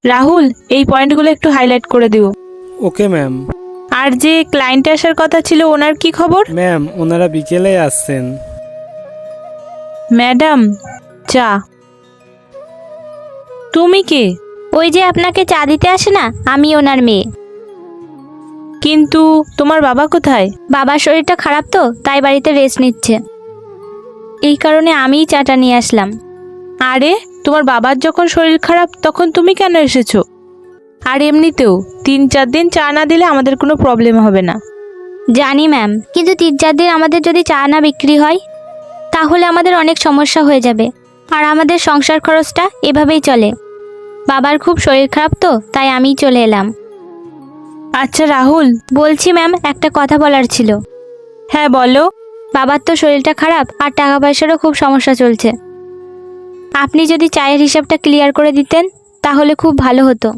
রাহুল, এই পয়েন্টগুলো একটু হাইলাইট করে দিও। Okay ma'am. আর যে ক্লায়েন্ট আসার কথা ছিল ওনার কি খবর? ম্যাম ওনারা বিকেলে আসছেন। ম্যাডাম, চা। তুমি কে? ওই যে আপনাকে চা দিতে আসে না, আমি ওনার মেয়ে। কিন্তু তোমার বাবা কোথায়? বাবার শরীরটা খারাপ তো, তাই বাড়িতে রেস্ট নিচ্ছে। এই কারণে আমিই চাটা নিয়ে আসলাম। আরে, তোমার বাবার যখন শরীর খারাপ তখন তুমি কেন এসেছো? আর এমনিতেও 3-4 দিন চা না দিলে আমাদের কোনো প্রবলেম হবে না। জানি ম্যাম, কিন্তু 3-4 দিন আমাদের যদি চা না বিক্রি হয় তাহলে আমাদের অনেক সমস্যা হয়ে যাবে। আর আমাদের সংসার খরচটা এভাবেই চলে। বাবার খুব শরীর খারাপ তো, তাই আমিই চলে এলাম। আচ্ছা রাহুল। বলছি ম্যাম, একটা কথা বলার ছিল। হ্যাঁ বলো। বাবার তো শরীরটা খারাপ আর টাকা পয়সারও খুব সমস্যা চলছে। আপনি যদি চায়ের হিসাবটা ক্লিয়ার করে দিতেন তাহলে খুব ভালো হতো।